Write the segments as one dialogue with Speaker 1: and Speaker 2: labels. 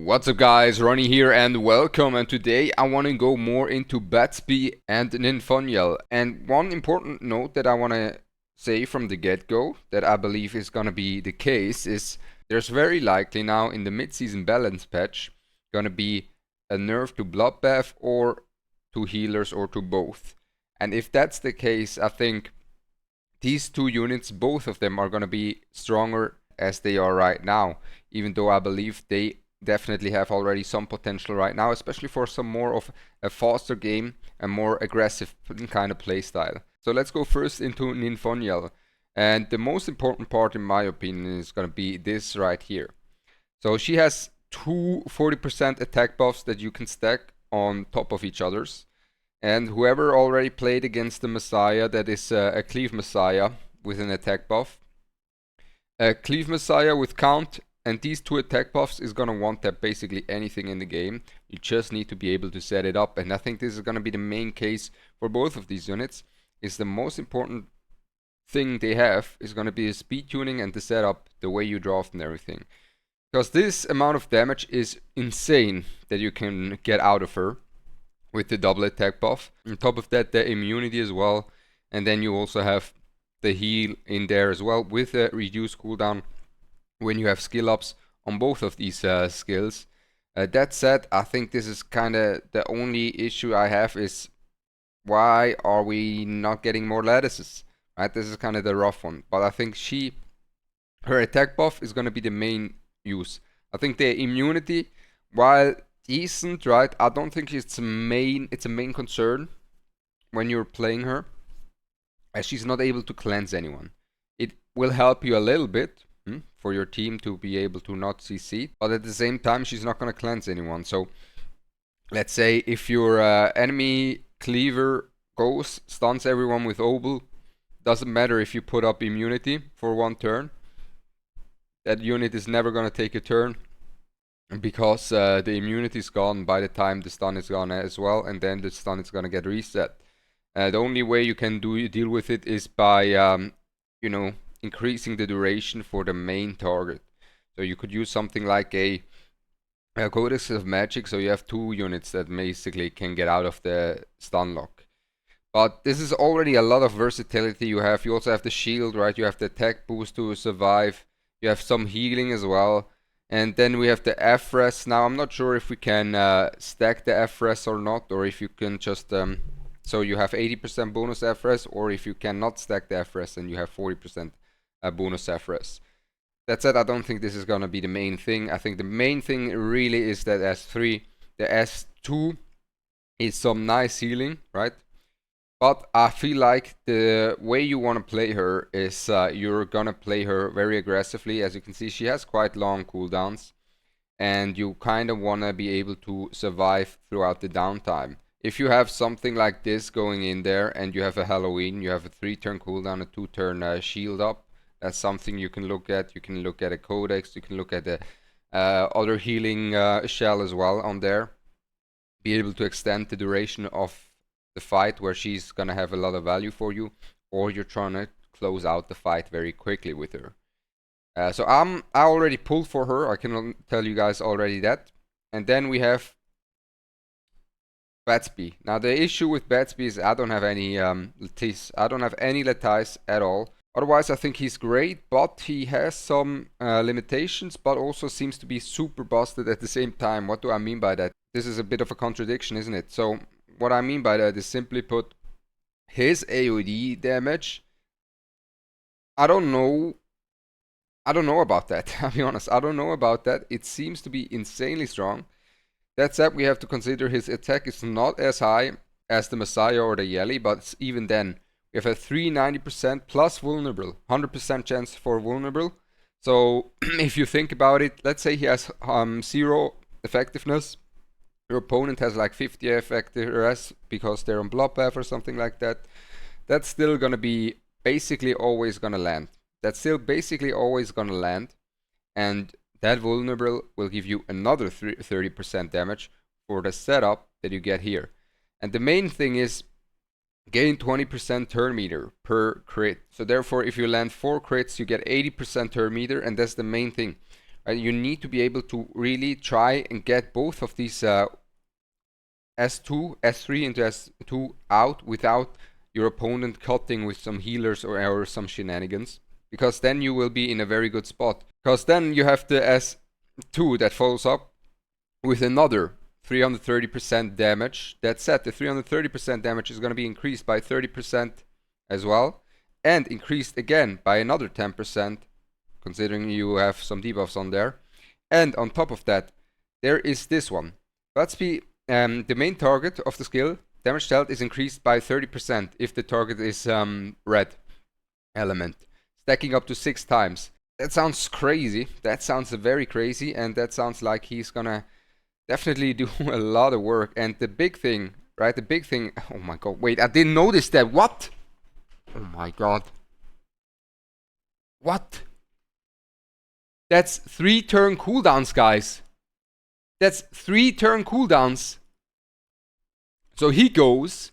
Speaker 1: What's up guys, Ronnie here and welcome, and today I want to go more into Batsby and Ninfoniel. And one important note that I want to say from the get-go that I believe is going to be the case is there's very likely now in the mid-season balance patch going to be a nerf to Bloodbath or to healers or to both. And if that's the case, I think these two units, both of them are going to be stronger as they are right now, even though I believe they definitely have already some potential right now, especially for some more of a faster game and more aggressive kind of playstyle. So let's go first into Ninfoniel. And the most important part in my opinion is going to be this right here. So she has two 40% attack buffs that you can stack on top of each other's. And whoever already played against the Messiah, that is a Cleave Messiah with an attack buff. A Cleave Messiah with count and these two attack buffs is going to want that basically anything in the game. You just need to be able to set it up. And I think this is going to be the main case for both of these units. Is the most important thing they have is going to be the speed tuning and the setup, the way you draft and everything. Because this amount of damage is insane that you can get out of her with the double attack buff. On top of that, the immunity as well. And then you also have the heal in there as well with a reduced cooldown when you have skill ups on both of these skills. That said, I think this is kind of the only issue I have is why are we not getting more lattices, right? This is kind of the rough one, but I think her attack buff is going to be the main use. I think the immunity, while decent, right, I don't think it's a main concern when you're playing her, as she's not able to cleanse anyone. It will help you a little bit for your team to be able to not CC, but at the same time she's not going to cleanse anyone. So let's say if your enemy cleaver goes, stuns everyone with Obel, doesn't matter if you put up immunity for one turn, that unit is never going to take a turn because the immunity is gone by the time the stun is gone as well, and then the stun is going to get reset. The only way you can deal with it is by increasing the duration for the main target. So you could use something like a Codex of Magic, so you have two units that basically can get out of the stun lock. But this is already a lot of versatility you have. You also have the shield, right? You have the attack boost to survive. You have some healing as well. And then we have the FRES. Now I'm not sure if we can stack the FRES or not, or if you can just so you have 80% bonus FRES, or if you cannot stack the FRES and you have 40% bonus FRES. That said, I don't think this is going to be the main thing. I think the main thing really is that S3, the S2 is some nice healing, right? But I feel like the way you want to play her is you're going to play her very aggressively. As you can see, she has quite long cooldowns, and you kind of want to be able to survive throughout the downtime. If you have something like this going in there and you have a Halloween, you have a 3-turn cooldown, a 2-turn shield up, that's something you can look at. You can look at a Codex, you can look at the other healing shell as well on there. Be able to extend the duration of the fight where she's gonna have a lot of value for you, or you're trying to close out the fight very quickly with her. So I already pulled for her, I can tell you guys already that. And then we have Batsby. Now the issue with Batsby is I don't have any Lattice. I don't have any Lattice at all. Otherwise I think he's great, but he has some limitations, but also seems to be super busted at the same time. What do I mean by that? This is a bit of a contradiction, isn't it? So what I mean by that is simply put, his AoE damage, I don't know about that. I'll be honest, I don't know about that. It seems to be insanely strong. That said, we have to consider his attack is not as high as the Messiah or the Yelly, but even then, we have a 390% plus vulnerable, 100% chance for vulnerable. So if you think about it, let's say he has 0 effectiveness, your opponent has like 50 effectiveness because they're on Bloodbath or something like that. That's still gonna be basically always gonna land. And that vulnerable will give you another 30% damage for the setup that you get here. And the main thing is gain 20% turn meter per crit. So therefore, if you land 4 crits, you get 80% turn meter, and that's the main thing. You need to be able to really try and get both of these S2, S3 into S2 out without your opponent cutting with some healers or some shenanigans. Because then you will be in a very good spot. Because then you have the S2 that follows up with another 330% damage. That said, the 330% damage is going to be increased by 30% as well. And increased again by another 10%, considering you have some debuffs on there. And on top of that, there is this one. Batsby, the main target of the skill, damage dealt, is increased by 30% if the target is red element, stacking up to 6 times. That sounds crazy. That sounds very crazy, and that sounds like he's gonna definitely do a lot of work. And the big thing, right? The big thing. Oh my god! Wait, I didn't notice that. What? Oh my god! What? That's 3 turn cooldowns, guys. That's 3 turn cooldowns. So he goes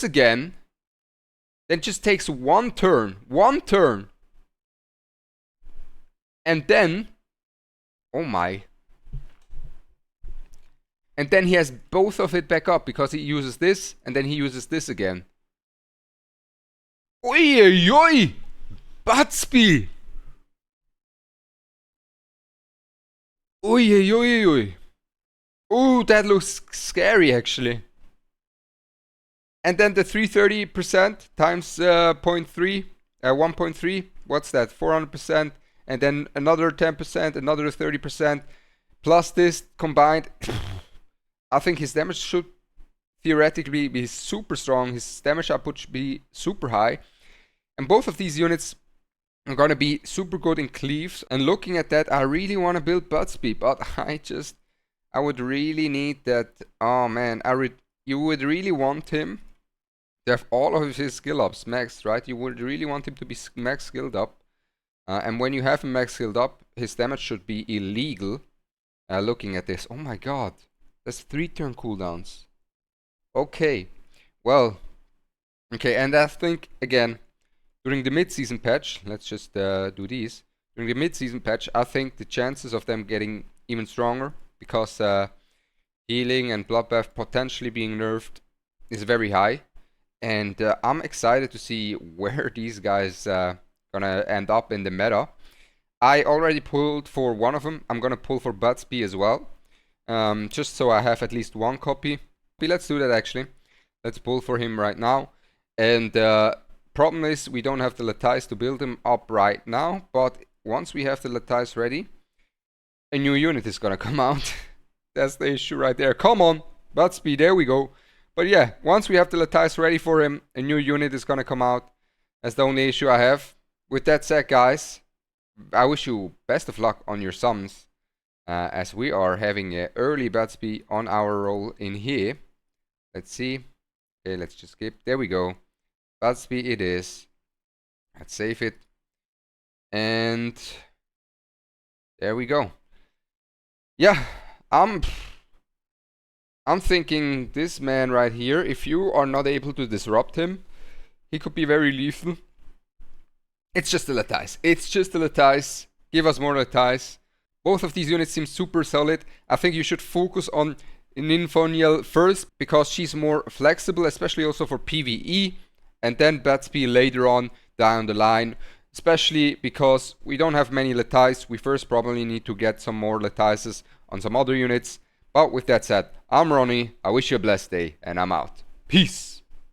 Speaker 1: again, then just takes 1 turn, and then, oh my, and then he has both of it back up because he uses this and then he uses this again. Oi, oi, oi! Batsby! Oi, oi, oi, oi! Oh, that looks scary actually. And then the 330% times 0.3, 1.3, what's that? 400%, and then another 10%, another 30%, plus this combined. I think his damage should theoretically be super strong. His damage output should be super high. And both of these units are going to be super good in cleaves. And looking at that, I really want to build Batsby, but I would really need that. Oh man, you would really want him to have all of his skill ups maxed, right? You would really want him to be max skilled up. And when you have him max skilled up, his damage should be illegal. Looking at this, oh my god, that's 3 turn cooldowns. Okay, well, okay, and I think again during the mid-season patch, let's just do these. During the mid-season patch, I think the chances of them getting even stronger, because healing and bloodbath potentially being nerfed is very high. And I'm excited to see where these guys gonna end up in the meta. I already pulled for one of them. I'm gonna pull for Batsby as well, just so I have at least 1 copy. Let's do that actually. Let's pull for him right now. And problem is we don't have the Latize to build him up right now, but once we have the Latize ready, a new unit is gonna come out. That's the issue right there. Come on, Batsby, there we go. But yeah, once we have the Latize ready for him, a new unit is gonna come out. That's the only issue I have. With that said, guys, I wish you best of luck on your sums, as we are having an early Batsby on our roll in here. Let's see. Okay, let's just skip. There we go. Batsby it is. Let's save it. And there we go. Yeah, I'm thinking this man right here, if you are not able to disrupt him, he could be very lethal. It's just a Latize. It's just a Latize. Give us more Latize. Both of these units seem super solid. I think you should focus on Ninfoniel first, because she's more flexible, especially also for PvE. And then Batsby later on down the line. Especially because we don't have many Latize. We first probably need to get some more Latizes on some other units. But with that said, I'm Ronnie. I wish you a blessed day, and I'm out. Peace.